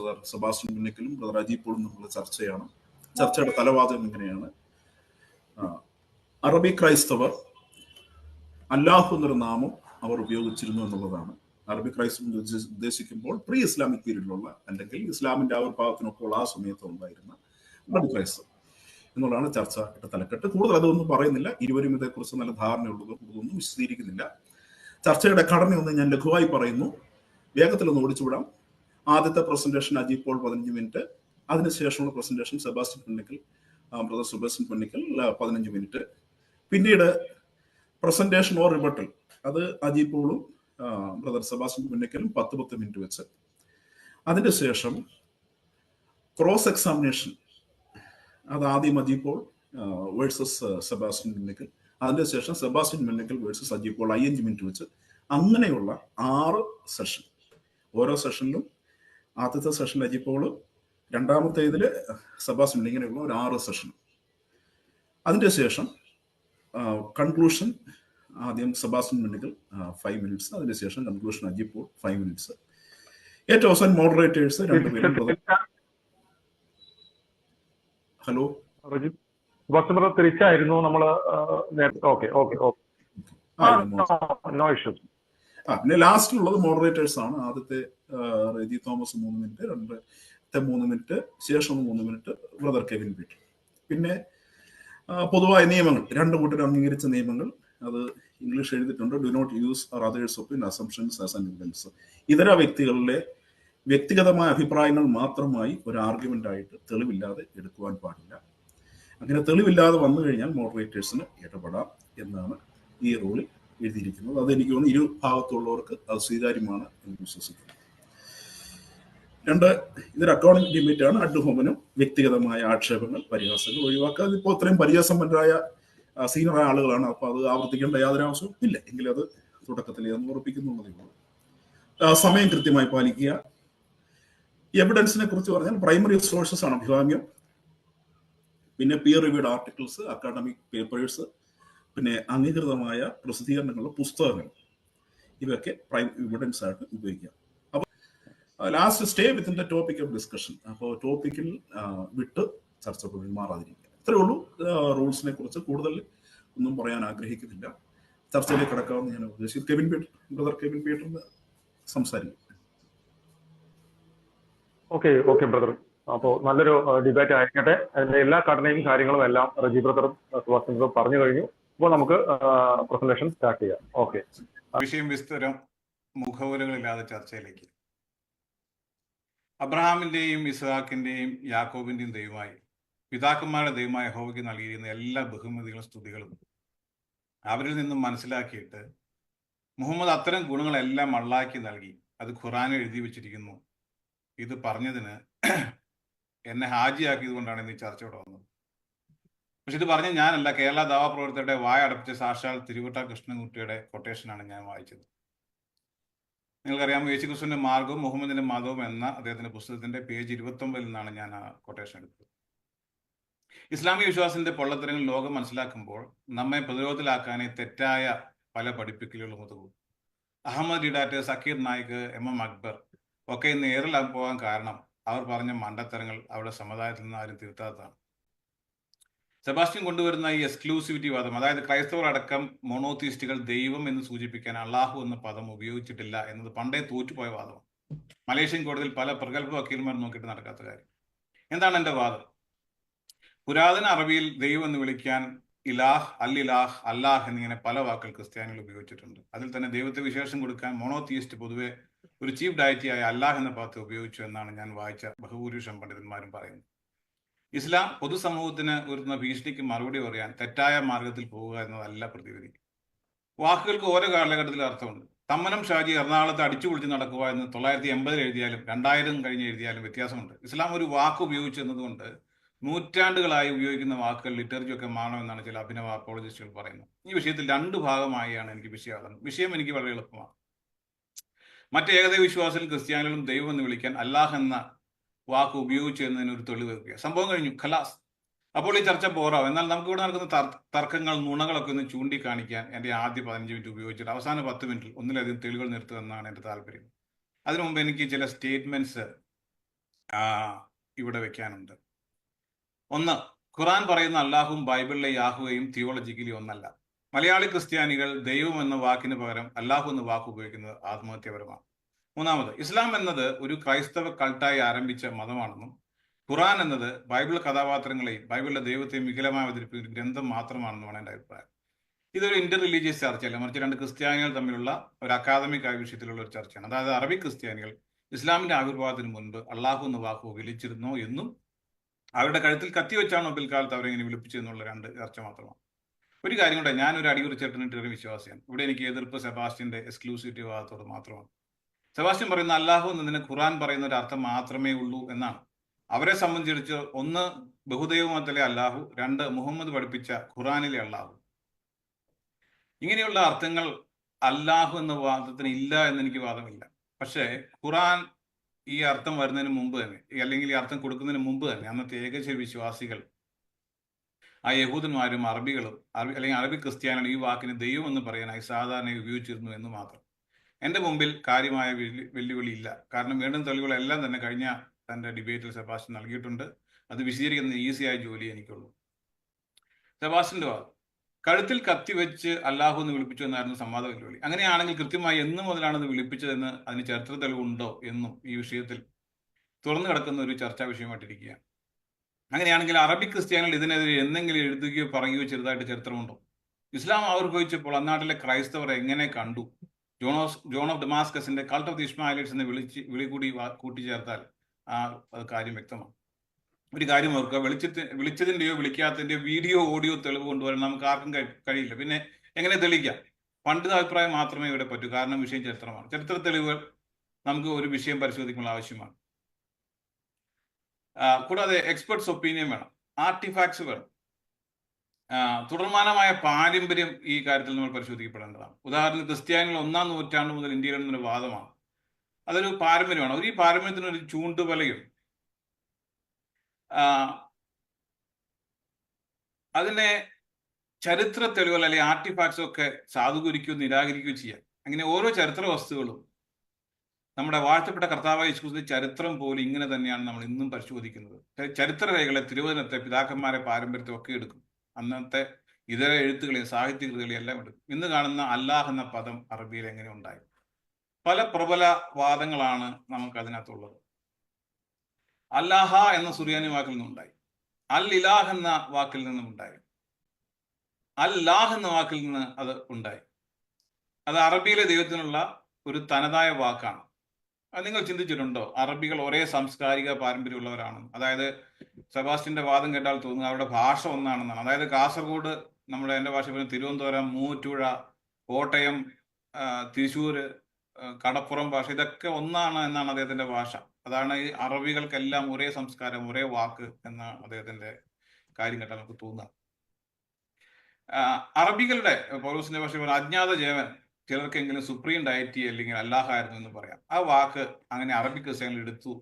Brother Sebastian പുന്നക്കലും brother Ajeeb പോളും തമ്മിലുള്ള ചർച്ചയാണ്. ചർച്ചയുടെ തലവാചകം ഇങ്ങനെയാണ്: അറബി ക്രൈസ്തവർ അല്ലാഹു എന്നൊരു നാമം അവർ ഉപയോഗിച്ചിരുന്നു എന്നുള്ളതാണ്. അറബി ക്രൈസ്തവം ഉദ്ദേശിക്കുമ്പോൾ പ്രീ ഇസ്ലാമിക് പീരീഡിലുള്ള അല്ലെങ്കിൽ ഇസ്ലാമിന്റെ ആവിർഭാവത്തിനൊക്കെ ആ സമയത്ത് ഉണ്ടായിരുന്ന അറബി ക്രൈസ്തവം എന്നുള്ളതാണ് ചർച്ചയുടെ തലക്കെട്ട്. കൂടുതൽ അതൊന്നും പറയുന്നില്ല. ഇരുവരും ഇതേക്കുറിച്ച് നല്ല ധാരണയുള്ളതോ കൂടുതലൊന്നും വിശദീകരിക്കുന്നില്ല. ചർച്ചയുടെ ഘടനയൊന്ന് ഞാൻ ലഘുവായി പറയുന്നു, വേഗത്തിലൊന്ന് ഓടിച്ചുവിടാം. ആദ്യത്തെ പ്രസന്റേഷൻ അജീബ് പോൾ 15 മിനിറ്റ്, അതിനുശേഷമുള്ള presentation Sebastian Punnakkal brother Sebastian Punnakkal 15 minute. പിന്നീട് പ്രസന്റേഷൻ ഓർ റിബട്ടൽ, അത് അജീബ് പോളും ബ്രദർ സെബാസ്റ്റ്യൻ പുന്നക്കലും 10 മിനിറ്റ് വെച്ച്. അതിന്റെ ശേഷം ക്രോസ് എക്സാമിനേഷൻ, അത് ആദ്യം അജീബ് പോൾ വേഴ്സസ് സെബാസ്റ്റ്യൻ പുന്നക്കൽ, അതിന്റെ ശേഷം സെബാസ്റ്റ്യൻ പുന്നക്കൽ വേഴ്സസ് അജീബ് പോൾ 5 മിനിറ്റ് വെച്ച്. അങ്ങനെയുള്ള 6 സെഷൻ. ഓരോ സെഷനിലും ആദ്യത്തെ സെഷനിൽ അജീബ് പോൾ, രണ്ടാമത്തേതില് സെബാസ്റ്റ്യൻ, ഇങ്ങനെയുള്ള ഒരു 6 സെഷൻ. അതിന്റെ ശേഷം കൺക്ലൂഷൻ, ആദ്യം സെബാസ്റ്റ്യൻ പുന്നക്കൽ 5 മിനിറ്റ്സ്, അതിനുശേഷം കൺക്ലൂഷൻ അജീബ് പോൾ 5 മിനിറ്റ്സ്. ഏറ്റവും അവസാനം മോഡറേറ്റേഴ്സ് 2 പേരും. ഹലോ തിരിച്ചായിരുന്നു നമ്മള്. പിന്നെ ലാസ്റ്റിലുള്ളത് മോഡറേറ്റേഴ്സ് ആണ്. ആദ്യത്തെ റെജി തോമസ് 3 മിനിറ്റ്, രണ്ടാമത്തെ 3 മിനിറ്റ്, ശേഷം 3 മിനിറ്റ് ബ്രദർ കെവിൻ പീറ്റർ. പിന്നെ പൊതുവായ നിയമങ്ങൾ, 2 കൂട്ടർ അംഗീകരിച്ച നിയമങ്ങൾ, അത് ഇംഗ്ലീഷ് എഴുതിയിട്ടുണ്ട്. Do not use or others opinion assumptions as an evidence. ഇതര വ്യക്തികളിലെ വ്യക്തിഗതമായ അഭിപ്രായങ്ങൾ മാത്രമായി ഒരു ആർഗ്യുമെന്റ് ആയിട്ട് തെളിവില്ലാതെ എടുക്കുവാൻ പാടില്ല. അങ്ങനെ തെളിവില്ലാതെ വന്നു കഴിഞ്ഞാൽ മോഡറേറ്റേഴ്സിന് ഇടപെടാം എന്നാണ് ഈ റൂളിൽ എഴുതിയിരിക്കുന്നത്. അതെനിക്ക് തോന്നുന്നു ഇരു ഭാഗത്തുള്ളവർക്ക് അത് സ്വീകാര്യമാണ് എന്ന് വിശ്വസിക്കുന്നു. 2, ഇതൊരു അക്കൗണ്ടിംഗ് ഡിബേറ്റ് ആണ്. അഡ്ഹോമിനും വ്യക്തിഗതമായ ആക്ഷേപങ്ങൾ, പരിഹാസങ്ങൾ ഒഴിവാക്കുക. അതിപ്പോൾ ഇത്രയും പരിചയസമ്പന്നരായ സീനിയറായ ആളുകളാണ്, അപ്പൊ അത് ആവർത്തിക്കേണ്ട യാതൊരു ആവശ്യവും ഇല്ല. എങ്കിലും അത് തുടക്കത്തിൽ അതൊന്ന് ഉറപ്പിക്കുന്നുള്ളതേ ഉള്ളൂ. സമയം കൃത്യമായി പാലിക്കുക. എവിഡൻസിനെ കുറിച്ച് പറഞ്ഞാൽ പ്രൈമറി സോഴ്സസ് ആണ് അഭികാമ്യം. പിന്നെ peer reviewed articles, academic papers, പിന്നെ അംഗീകൃതമായ പ്രസിദ്ധീകരണങ്ങളുടെ പുസ്തകങ്ങൾ, ഇവയൊക്കെ പ്രൈം എവിഡൻസ് ആയിട്ട് ഉപയോഗിക്കാം. അപ്പോൾ last stay within the topic of discussion. അപ്പോൾ ടോപ്പിക്കിൽ വിട്ട് ചർച്ച മാറാതിരിക്കുക. ഇത്രയേ ഉള്ളൂ. റൂൾസിനെ കുറിച്ച് കൂടുതൽ ഒന്നും പറയാൻ ആഗ്രഹിക്കുന്നില്ല. ചർച്ചയിലേക്ക് കടക്കാമെന്ന് ഞാൻ ഉദ്ദേശിച്ചു. ബ്രദർ കെവിൻ പീറ്ററിന് സംസാരിക്കും. Okay brother. അപ്പോൾ നല്ലൊരു ഡിബേറ്റ് ആയിരിക്കട്ടെ. അതിന്റെ എല്ലാ ഘടനയും കാര്യങ്ങളും എല്ലാം റജി ബ്രദറും സുഭാഷ് പറഞ്ഞു കഴിഞ്ഞു. അപ്പോൾ നമുക്ക് പ്രസന്റേഷൻ സ്റ്റാർട്ട് ചെയ്യാം. ഓക്കെ, വിഷയം വിസ്തരം, മുഖവുരകളില്ലാതെ ചർച്ചയിലേക്ക്. അബ്രഹാമിന്റെയും ഇസ്ഹാക്കിന്റെയും യാക്കോബിന്റെയും ദൈവമായി, പിതാക്കന്മാരുടെ ദൈവമായ യഹോവയ്ക്ക് നൽകിയിരിക്കുന്ന എല്ലാ ബഹുമതികളും സ്തുതികളും അവരിൽ നിന്നും മനസ്സിലാക്കിയിട്ട് മുഹമ്മദ് അത്തരം ഗുണങ്ങളെല്ലാം അള്ളാഹ്ക്ക് നൽകി. അത് ഖുറാനിൽ എഴുതി വെച്ചിരിക്കുന്നു. ഇത് പറഞ്ഞതിന് എന്നെ ഹാജിയാക്കിയത് കൊണ്ടാണ് ഇന്ന് ഈ ചർച്ച ഇവിടെ വന്നത്. പക്ഷെ ഇത് പറഞ്ഞ ഞാനല്ല, കേരള ദാവാ പ്രവർത്തകരുടെ വായ അടപ്പിച്ച സാക്ഷാൽ തിരുവട്ട കൃഷ്ണൻകുട്ടിയുടെ കൊട്ടേഷനാണ് ഞാൻ വായിച്ചത്. നിങ്ങൾക്കറിയാം, യേശുക്രിസ്തുവിന്റെ മാർഗവും മുഹമ്മദിന്റെ മതവും എന്ന അദ്ദേഹത്തിന്റെ പുസ്തകത്തിന്റെ പേജ് 29 നിന്നാണ് ഞാൻ ആ കൊട്ടേഷൻ എടുത്തത്. ഇസ്ലാമിക വിശ്വാസത്തിന്റെ പൊള്ളത്തരങ്ങൾ ലോകം മനസ്സിലാക്കുമ്പോൾ നമ്മെ പ്രതിരോധത്തിലാക്കാനേ തെറ്റായ പല പഠിപ്പിക്കലുകളും ഒതുങ്ങും. അഹമ്മദ് ഡിഡാറ്റ്, സക്കീർ നായിക്, MM അക്ബർ ഒക്കെ ഇന്ന് ഏറിലാൻ പോകാൻ കാരണം അവർ പറഞ്ഞ മണ്ടത്തരങ്ങൾ അവരുടെ സമുദായത്തിൽ നിന്ന് ആരും തിരുത്താത്തതാണ്. സെബാസ്റ്റ്യൻ കൊണ്ടുവരുന്ന ഈ എക്സ്ക്ലൂസിവിറ്റി വാദം, അതായത് ക്രൈസ്തവർ അടക്കം മോണോതീസ്റ്റുകൾ ദൈവം എന്ന് സൂചിപ്പിക്കാൻ അള്ളാഹു എന്ന പദം ഉപയോഗിച്ചിട്ടില്ല എന്നത് പണ്ടേ തോറ്റുപോയ വാദമാണ്. മലേഷ്യൻ കോടതിയിൽ പല പ്രഗത്ഭ വക്കീൽമാർ നോക്കിയിട്ട് നടക്കാത്ത കാര്യം. എന്താണ് എൻ്റെ വാദം? പുരാതന അറബിയിൽ ദൈവം എന്ന് വിളിക്കാൻ ഇലാഹ്, ഇലാഹ്, അല്ലാഹ് എന്നിങ്ങനെ പല വാക്കുകൾ ക്രിസ്ത്യാനികൾ ഉപയോഗിച്ചിട്ടുണ്ട്. അതിൽ തന്നെ ദൈവത്തെ വിശേഷം കൊടുക്കാൻ മോണോതീസ്റ്റ് പൊതുവെ ഒരു ചീഫ് ഡയറ്റിയായ അല്ലാഹ് എന്ന പദത്തെ ഉപയോഗിച്ചു എന്നാണ് ഞാൻ വായിച്ച ബഹുഭൂരിപക്ഷം പണ്ഡിതന്മാരും പറയുന്നത്. ഇസ്ലാം പൊതുസമൂഹത്തിന് ഉയർത്തുന്ന ഭീഷണിക്ക് മറുപടി പറയാൻ തെറ്റായ മാർഗത്തിൽ പോവുക എന്നതല്ല പ്രതിവിധി. വാക്കുകൾക്ക് ഓരോ കാലഘട്ടത്തിൽ അർത്ഥമുണ്ട്. തമ്മനം ഷാജി എറണാകുളത്ത് അടിച്ചു പൊളിച്ച് നടക്കുക എന്ന് 1980 എഴുതിയാലും 2000 കഴിഞ്ഞ് എഴുതിയാലും വ്യത്യാസമുണ്ട്. ഇസ്ലാം ഒരു വാക്ക് ഉപയോഗിച്ചു എന്നതുകൊണ്ട് നൂറ്റാണ്ടുകളായി ഉപയോഗിക്കുന്ന വാക്കുകൾ ലിറ്റർജി ഒക്കെ മാറണമെന്നാണ് ചില അഭിനവ അപ്പോളജിസ്റ്റുകൾ പറയുന്നത്. ഈ വിഷയത്തിൽ 2 ഭാഗമായാണ് എനിക്ക് വിഷയം എനിക്ക് വളരെ എളുപ്പമാണ്. മറ്റ് ഏകദൈവ വിശ്വാസത്തിലും ക്രിസ്ത്യാനികളും ദൈവം എന്ന് വിളിക്കാൻ അല്ലാഹ് എന്ന വാക്ക് ഉപയോഗിച്ചു എന്നതിന് ഒരു തെളിവ് വെക്കുക. സംഭവം കഴിഞ്ഞു, ഖലാസ്. അപ്പോൾ ഈ ചർച്ച ബോറാവും. എന്നാൽ നമുക്ക് ഇവിടെ നടക്കുന്ന തർക്കങ്ങൾ, നുണകളൊക്കെ ഒന്ന് ചൂണ്ടിക്കാണിക്കാൻ എൻ്റെ ആദ്യ 15 മിനിറ്റ് ഉപയോഗിച്ചിട്ട് അവസാന 10 മിനിറ്റിൽ ഒന്നിലധികം തെളിവുകൾ നിർത്തുക എന്നാണ് എൻ്റെ താല്പര്യം. അതിനു മുമ്പ് എനിക്ക് ചില സ്റ്റേറ്റ്മെന്റ്സ് ഇവിടെ വെക്കാനുണ്ട്. ഒന്ന്, ഖുറാൻ പറയുന്ന അല്ലാഹുവും ബൈബിളിലെ യാഹുവയും തിയോളജിക്കലി ഒന്നല്ല. മലയാളി ക്രിസ്ത്യാനികൾ ദൈവം എന്ന വാക്കിന് പകരം അല്ലാഹു എന്ന വാക്ക് ഉപയോഗിക്കുന്നത് ആത്മഹത്യപരമാണ്. മൂന്നാമത്, ഇസ്ലാം എന്നത് ഒരു ക്രൈസ്തവ കൾട്ടായി ആരംഭിച്ച മതമാണെന്നും ഖുറാൻ എന്നത് ബൈബിൾ കഥാപാത്രങ്ങളെയും ബൈബിളിലെ ദൈവത്തെയും വികലമായി അവതരിപ്പിക്കുന്ന ഗ്രന്ഥം മാത്രമാണെന്നുമാണ് എൻ്റെ അഭിപ്രായം. ഇതൊരു ഇന്റർ റിലീജിയസ് ചർച്ചയല്ല, മറിച്ച് രണ്ട് ക്രിസ്ത്യാനികൾ തമ്മിലുള്ള ഒരു അക്കാദമിക് ആയ വിഷയത്തിലുള്ള ഒരു ചർച്ചയാണ്. അതായത് അറബിക് ക്രിസ്ത്യാനികൾ ഇസ്ലാമിന്റെ ആവിർഭാവത്തിന് മുൻപ് അള്ളാഹു എന്ന വാക്ക് വിളിച്ചിരുന്നോ എന്നും അവരുടെ കഴുത്തിൽ കത്തി വെച്ചാണോ പിൽക്കാലത്ത് അവരെങ്ങനെ വിളിപ്പിച്ചതെന്നുള്ള രണ്ട് ചർച്ച മാത്രമാണ്. ഒരു കാര്യം കൂടെ, ഞാനൊരു അടിയുറച്ചേട്ടനിട്ടൊരു വിശ്വാസിയാണ്. ഇവിടെ എനിക്ക് എതിർപ്പ് സെബാസ്റ്റ്യന്റെ എക്സ്ക്ലൂസിവിറ്റി വാദത്തോട് മാത്രമാണ്. സെബാസ്റ്റ്യൻ പറയുന്ന അല്ലാഹു എന്നതിന് ഖുറാൻ പറയുന്ന ഒരു അർത്ഥം മാത്രമേ ഉള്ളൂ എന്നാണ്. അവരെ സംബന്ധിച്ച് ഒന്ന്, ബഹുദൈവമതത്തിലെ അല്ലാഹു, രണ്ട്, മുഹമ്മദ് പഠിപ്പിച്ച ഖുറാനിലെ അല്ലാഹു. ഇങ്ങനെയുള്ള അർത്ഥങ്ങൾ അല്ലാഹു എന്ന വാദത്തിന് ഇല്ല എന്ന് എനിക്ക് വാദമില്ല. പക്ഷേ ഖുറാൻ ഈ അർത്ഥം വരുന്നതിന് മുമ്പ് തന്നെ, അല്ലെങ്കിൽ ഈ അർത്ഥം കൊടുക്കുന്നതിന് മുമ്പ് തന്നെ, അന്നത്തെ ഏകദേശ വിശ്വാസികൾ, ആ യഹൂദന്മാരും അറബികളും അല്ലെങ്കിൽ അറബി ക്രിസ്ത്യാനികളും ഈ വാക്കിന് ദൈവം എന്ന് പറയാനായി സാധാരണ ഉപയോഗിച്ചിരുന്നു എന്ന് മാത്രം. എൻ്റെ മുമ്പിൽ കാര്യമായ വെല്ലുവിളി ഇല്ല. കാരണം വീണ്ടും തെളിവുകളെല്ലാം തന്നെ കഴിഞ്ഞ തൻ്റെ ഡിബേറ്റിൽ സെബാസ്റ്റ്യൻ നൽകിയിട്ടുണ്ട്. അത് വിശദീകരിക്കുന്ന ഈസിയായ ജോലി എനിക്കുള്ളൂ. സെബാസ്റ്റ്യന്റെ വാദം, കഴുത്തിൽ കത്തി വെച്ച് അല്ലാഹു എന്ന് വിളിപ്പിച്ചു എന്നായിരുന്നു സംവാദ വെല്ലുവിളി. അങ്ങനെയാണെങ്കിൽ കൃത്യമായി എന്ന് മുതലാണത് വിളിപ്പിച്ചതെന്ന് അതിന് ചരിത്ര തെളിവുണ്ടോ എന്നും ഈ വിഷയത്തിൽ തുറന്നു കിടക്കുന്ന ഒരു ചർച്ചാ വിഷയമായിട്ടിരിക്കുകയാണ്. അങ്ങനെയാണെങ്കിൽ അറബിക് ക്രിസ്ത്യാനികൾ ഇതിനെതിരെ എന്തെങ്കിലും എഴുതുകയോ പറയുകയോ ചെറുതായിട്ട് ചരിത്രമുണ്ടോ? ഇസ്ലാം ആവിർഭവിച്ചപ്പോൾ അന്നാട്ടിലെ ക്രൈസ്തവർ എങ്ങനെ കണ്ടു? ജോൺ ഓഫ് ഡമാസ്കസിന്റെ കൾട്ട് ഓഫ് ദി ഇസ്മായിലൈറ്റ്സ് എന്ന് വിളി കൂടി കൂട്ടിച്ചേർത്താൽ അത് കാര്യം വ്യക്തമാണ്. ഒരു കാര്യം ഓർക്കുക, വിളിച്ചതിന്റെയോ വിളിക്കാത്തതിന്റെയോ വീഡിയോ ഓഡിയോ തെളിവ് കൊണ്ടുവരാൻ നമുക്ക് ആർക്കും കഴിയില്ല. പിന്നെ എങ്ങനെ തെളിയിക്കാം? പണ്ഡിത അഭിപ്രായം മാത്രമേ ഇവിടെ പറ്റൂ. കാരണം വിഷയം ചരിത്രമാണ്. ചരിത്ര തെളിവുകൾ നമുക്ക് ഒരു വിഷയം പരിശോധിക്കുമ്പോൾ ആവശ്യമാണ്. കൂടാതെ എക്സ്പെർട്സ് ഒപ്പീനിയൻ വേണം, ആർട്ടിഫാക്ട്സ് വേണം, തുടർമാനമായ പാരമ്പര്യം ഈ കാര്യത്തിൽ നമ്മൾ പരിശോധിക്കപ്പെടേണ്ടതാണ്. ഉദാഹരണത്തിന് ക്രിസ്ത്യാനികൾ 1-ാം നൂറ്റാണ്ട് മുതൽ ഇന്ത്യയിലെന്നൊരു വാദമാണ്. അതൊരു പാരമ്പര്യമാണ്. ഈ പാരമ്പര്യത്തിനൊരു ചൂണ്ടുവലയും അതിനെ ചരിത്ര തെളിവുകൾ അല്ലെങ്കിൽ ആർട്ടിഫാക്ട്സും ഒക്കെ സാധൂകരിക്കുകയോ നിരാകരിക്കുകയോ ചെയ്യാം. അങ്ങനെ ഓരോ ചരിത്ര വസ്തുക്കളും നമ്മുടെ വാഴ്ത്തപ്പെട്ട കർത്താവായ യേശുക്രിസ്തുവിന്റെ ചരിത്രം പോലും ഇങ്ങനെ തന്നെയാണ് നമ്മൾ ഇന്നും പരിശോധിക്കുന്നത്. ചരിത്രരേഖകളെ, തിരുവചനത്തെ, പിതാക്കന്മാരെ, പാരമ്പര്യത്തെ ഒക്കെ എടുക്കും. അന്നത്തെ ഇതര എഴുത്തുകളെയും സാഹിത്യകൃതികളെയും എല്ലാം എടുക്കും. ഇന്ന് കാണുന്ന അല്ലാഹ് എന്ന പദം അറബിയിൽ എങ്ങനെ ഉണ്ടായി? പല പ്രബല വാദങ്ങളാണ് നമുക്ക് അതിനകത്തുള്ളത്. അല്ലാഹ എന്ന സുറിയാനി വാക്കിൽ നിന്നുണ്ടായി, അൽ ഇലാഹ് എന്ന വാക്കിൽ നിന്നും ഉണ്ടായി, അല്ലാഹ് എന്ന വാക്കിൽ നിന്ന് അത് ഉണ്ടായി. അത് അറബിയിലെ ദൈവത്തിനുള്ള ഒരു തനതായ വാക്കാണ്. അത് നിങ്ങൾ ചിന്തിച്ചിട്ടുണ്ടോ? അറബികൾ ഒരേ സാംസ്കാരിക പാരമ്പര്യമുള്ളവരാണ്. അതായത് സെബാസ്റ്റ്യന്റെ വാദം കേട്ടാൽ തോന്നുന്നത് അവരുടെ ഭാഷ ഒന്നാണെന്നാണ്. അതായത് കാസർഗോഡ്, നമ്മുടെ എൻ്റെ ഭാഷ പറയുന്നത് തിരുവനന്തപുരം, മൂവാറ്റുപുഴ, കോട്ടയം, തൃശ്ശൂര്, കടപ്പുറം ഭാഷ, ഇതൊക്കെ ഒന്നാണ് എന്നാണ് അദ്ദേഹത്തിന്റെ ഭാഷ. അതാണ് ഈ അറബികൾക്കെല്ലാം ഒരേ സംസ്കാരം, ഒരേ വാക്ക് എന്ന അദ്ദേഹത്തിന്റെ കാര്യം കേട്ടാൽ നമുക്ക് തോന്നുക. അറബികളുടെ പൗലോസിന്റെ ഭാഷ അജ്ഞാത ജേവൻ, ചിലർക്കെങ്കിലും സുപ്രീം ഡയറ്റി അല്ലെങ്കിൽ അല്ലാഹായിരുന്നു എന്ന് പറയാം. ആ വാക്ക് അങ്ങനെ അറബിക് ക്രിസ്ത്യാനികൾ എടുത്തു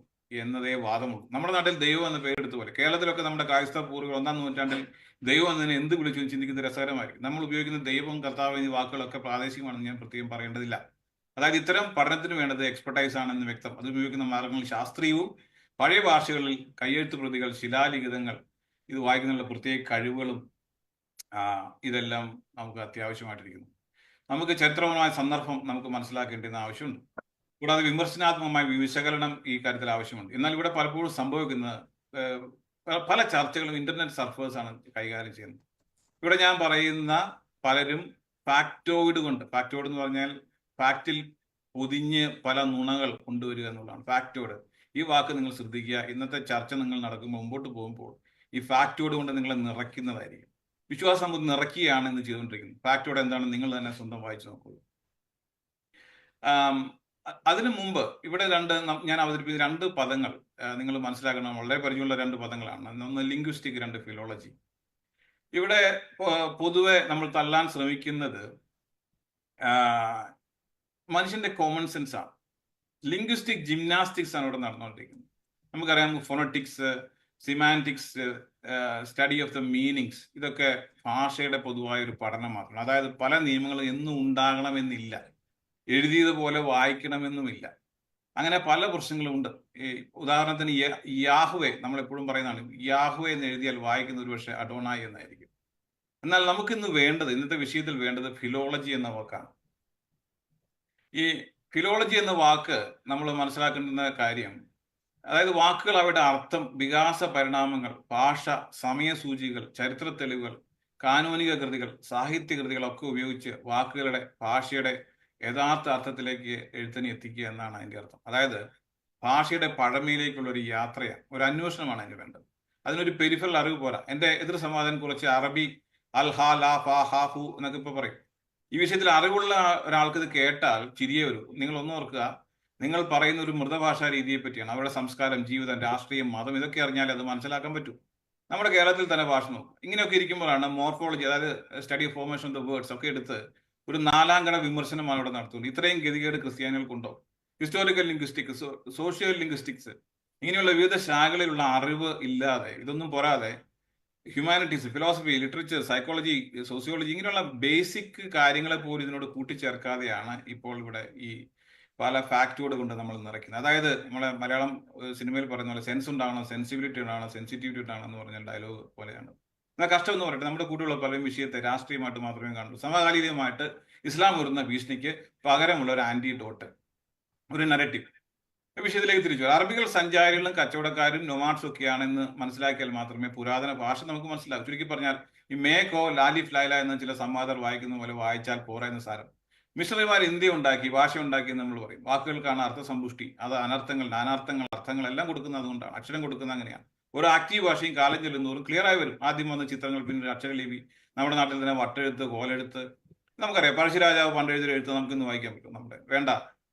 എന്നതേ വാദമുള്ളൂ. നമ്മുടെ നാട്ടിൽ ദൈവം എന്ന പേരെടുത്തു പോലെ കേരളത്തിലൊക്കെ നമ്മുടെ ക്രൈസ്തവ പൂർവ്വികൾ 1-ാം നൂറ്റാണ്ടിൽ ദൈവം എന്നതിനെ എന്ത് വിളിച്ചു എന്ന് ചിന്തിക്കുന്നത് രസകരമായിരിക്കും. നമ്മൾ ഉപയോഗിക്കുന്ന ദൈവം, കർത്താവ് എന്നീ വാക്കുകളൊക്കെ പ്രാദേശികമാണെന്ന് ഞാൻ പ്രത്യേകം പറയേണ്ടതില്ല. അതായത് ഇത്തരം പഠനത്തിന് വേണ്ടത് എക്സ്പെർട്ടൈസ് ആണെന്ന് വ്യക്തം. അത് ഉപയോഗിക്കുന്ന മാർഗങ്ങൾ ശാസ്ത്രീയവും പഴയ ഭാഷകളിൽ കയ്യെഴുത്ത് പ്രതികൾ, ശിലാലിഖിതങ്ങൾ, ഇത് വായിക്കുന്നതിനുള്ള പ്രത്യേക കഴിവുകളും ഇതെല്ലാം നമുക്ക് അത്യാവശ്യമായിട്ടിരിക്കുന്നു. നമുക്ക് ചരിത്രപരമായ സന്ദർഭം നമുക്ക് മനസ്സിലാക്കേണ്ടുന്ന ആവശ്യമുണ്ട്. കൂടാതെ വിമർശനാത്മകമായ വിശകലനം ഈ കാര്യത്തിൽ ആവശ്യമുണ്ട്. എന്നാൽ ഇവിടെ പലപ്പോഴും സംഭവിക്കുന്നത് പല ചർച്ചകളും ഇന്റർനെറ്റ് സർഫേഴ്സാണ് കൈകാര്യം ചെയ്യുന്നത്. ഇവിടെ ഞാൻ പറയുന്ന പലരും ഫാക്ടോയിഡ് എന്ന് പറഞ്ഞാൽ ഫാക്റ്റിൽ പൊതിഞ്ഞ് പല നുണകൾ കൊണ്ടുവരിക എന്നുള്ളതാണ് ഫാക്ടോയിഡ്. ഈ വാക്ക് നിങ്ങൾ ശ്രദ്ധിക്കുക. ഇന്നത്തെ ചർച്ച നിങ്ങൾ നടക്കുമ്പോൾ, മുമ്പോട്ട് പോകുമ്പോൾ ഈ ഫാക്ടോയിഡ് കൊണ്ട് നിങ്ങളെ നിറയ്ക്കുന്നതായിരിക്കും. വിശ്വാസം കൊണ്ട് നിറയ്ക്കുകയാണ് ഇന്ന് ചെയ്തുകൊണ്ടിരിക്കുന്നത്. ഫാക്ടോയിഡ് എന്താണെന്ന് നിങ്ങൾ തന്നെ സ്വന്തം വായിച്ചു നോക്കുക. അതിനു മുമ്പ് ഇവിടെ ഞാൻ അവതരിപ്പിച്ച 2 പദങ്ങൾ നിങ്ങൾ മനസ്സിലാക്കണം. വളരെ പരിചയമുള്ള 2 പദങ്ങളാണ്. ഒന്ന് ലിംഗ്വിസ്റ്റിക്, 2 ഫിലോളജി. ഇവിടെ പൊതുവെ നമ്മൾ തള്ളാൻ ശ്രമിക്കുന്നത് മനുഷ്യന്റെ കോമൺ സെൻസ് ആണ്. ലിംഗ്വിസ്റ്റിക് ജിംനാസ്റ്റിക്സ് ആണ് ഇവിടെ നടന്നുകൊണ്ടിരിക്കുന്നത്. നമുക്കറിയാം, phonetics, semantics, study of the meanings, ഇതൊക്കെ ഭാഷയുടെ പൊതുവായ ഒരു പഠനം മാത്രമാണ്. അതായത് പല നിയമങ്ങളും എന്നും ഉണ്ടാകണമെന്നില്ല, എഴുതിയതുപോലെ വായിക്കണമെന്നുമില്ല. അങ്ങനെ പല പ്രശ്നങ്ങളും ഉണ്ട്. ഈ ഉദാഹരണത്തിന് യാഹ്വേ നമ്മൾ എപ്പോഴും പറയുന്നതാണ്, യാഹ്വേ എന്ന് എഴുതിയാൽ വായിക്കുന്ന ഒരു പക്ഷേ അഡോണായി എന്നായിരിക്കും. എന്നാൽ നമുക്കിന്ന് വേണ്ടത്, ഇന്നത്തെ വിഷയത്തിൽ വേണ്ടത് ഫിലോളജി എന്ന വാക്കാണ്. ഈ ഫിലോളജി എന്ന വാക്ക് നമ്മൾ മനസ്സിലാക്കേണ്ടുന്ന കാര്യം, അതായത് വാക്കുകൾ അവയുടെ അർത്ഥം, വികാസ പരിണാമങ്ങൾ, ഭാഷ, സമയസൂചികൾ, ചരിത്ര തെളിവുകൾ, കാനോനിക കൃതികൾ, സാഹിത്യ കൃതികളൊക്കെ ഉപയോഗിച്ച് വാക്കുകളുടെ ഭാഷയുടെ യഥാർത്ഥ അർത്ഥത്തിലേക്ക് എഴുത്തിനെ എത്തിക്കുക എന്നാണ് അതിൻ്റെ അർത്ഥം. അതായത് ഭാഷയുടെ പഴമയിലേക്കുള്ള ഒരു യാത്രയാണ്, ഒരു അന്വേഷണമാണ് അതിന് വേണ്ടത്. അതിനൊരു പെരിഫറൽ അറിവ് പോരാ. എൻ്റെ എതിർ സമാധാനം കുറച്ച് അറബി അൽ ഹാ ലാ ഫാ ഹാ ഹു എന്നൊക്കെ ഇപ്പോൾ പറയും. ഈ വിഷയത്തിൽ അറിവുള്ള ഒരാൾക്ക് ഇത് കേട്ടാൽ ചിരിയേ വരൂ. നിങ്ങൾ ഒന്ന് ഓർക്കുക, നിങ്ങൾ പറയുന്ന ഒരു മൃതഭാഷാ രീതിയെ പറ്റിയാണ്. അവരുടെ സംസ്കാരം, ജീവിതം, രാഷ്ട്രീയം, മതം ഇതൊക്കെ അറിഞ്ഞാൽ അത് മനസ്സിലാക്കാൻ പറ്റും. നമ്മുടെ കേരളത്തിൽ തന്നെ ഭാഷ നോക്കും. ഇങ്ങനെയൊക്കെ ഇരിക്കുമ്പോഴാണ് മോർഫോളജി, അതായത് study of formation of the words ഒക്കെ എടുത്ത് ഒരു നാലാംഗണ വിമർശനമാണ് ഇവിടെ നടത്തുന്നത്. ഇത്രയും ഗതികേട് ക്രിസ്ത്യാനികൾക്കുണ്ടോ? ഹിസ്റ്റോറിക്കൽ ലിംഗ്വിസ്റ്റിക്സ്, സോഷ്യോ ലിംഗ്വിസ്റ്റിക്സ്, ഇങ്ങനെയുള്ള വിവിധ ശാഖകളിലുള്ള അറിവ് ഇല്ലാതെ, ഇതൊന്നും പോരാതെ humanities, philosophy, literature, psychology, sociology, ഇങ്ങനെയുള്ള ബേസിക് കാര്യങ്ങളെ പോലും ഇതിനോട് കൂട്ടിച്ചേർക്കാതെയാണ് ഇപ്പോൾ ഇവിടെ ഈ പല ഫാക്റ്റുകൾ കൊണ്ട് നമ്മൾ നിറയ്ക്കുന്നത്. അതായത് നമ്മളെ മലയാളം സിനിമയിൽ പറയുന്ന പോലെ സെൻസ് ഉണ്ടാവണം, സെൻസിബിലിറ്റി ഉണ്ടാവണം, സെൻസിറ്റിവിറ്റി ഉണ്ടാവണം എന്ന് പറഞ്ഞ ഡയലോഗ് പോലെയാണ്. എന്നാൽ കഷ്ടം എന്ന് പറയട്ടെ, നമ്മുടെ കൂടെയുള്ള പല വിഷയത്തെ രാഷ്ട്രീയമായിട്ട് മാത്രമേ കാണുള്ളൂ. സമകാലികമായിട്ട് ഇസ്ലാം വരുന്ന ഭീഷണിക്ക് പകരമുള്ള ഒരു ആന്റിഡോട്ട്, ഒരു നരേറ്റീവ്. വിഷയത്തിലേക്ക് തിരിച്ചു. അറബികൾ സഞ്ചാരികളും കച്ചവടക്കാരും നൊമാഡ്സും ഒക്കെയാണെന്ന് മനസ്സിലാക്കിയാൽ മാത്രമേ പുരാതന ഭാഷ നമുക്ക് മനസ്സിലാകൂ. ചുരുക്കി പറഞ്ഞാൽ ഈ മേക്കോ ലാലിഫ് ലൈല എന്ന ചില സംവാദർ വായിക്കുന്ന പോലെ വായിച്ചാൽ പോരാ എന്ന് സാരം. മിഷണറിമാർ ഇന്ത്യ ഉണ്ടാക്കി, ഭാഷ ഉണ്ടാക്കി എന്ന് നമ്മൾ പറയും. വാക്കുകൾക്കാണ് അർത്ഥസമ്പുഷ്ടി. അത് അനർത്ഥങ്ങൾ, നാനാർത്ഥങ്ങൾ, അർത്ഥങ്ങൾ എല്ലാം കൊടുക്കുന്നത് അതുകൊണ്ടാണ്. അക്ഷരം കൊടുക്കുന്നത് അങ്ങനെയാണ്. ഒരു ആക്റ്റീവ് ഭാഷയും കാലം ചെല്ലുന്നതോറും ക്ലിയർ ആയി വരും. ആദ്യം വന്ന ചിത്രങ്ങൾ, പിന്നീട് അക്ഷരലിപി. നമ്മുടെ നാട്ടിൽ തന്നെ വട്ടെഴുത്ത്, കോലെഴുത്ത്, നമുക്കറിയാം. പഴശ്ശിരാജാവ് പണ്ട് എഴുതിയ എഴുത്ത് നമുക്കിന്ന് വായിക്കാൻ പറ്റും. നമ്മുടെ വേണ്ട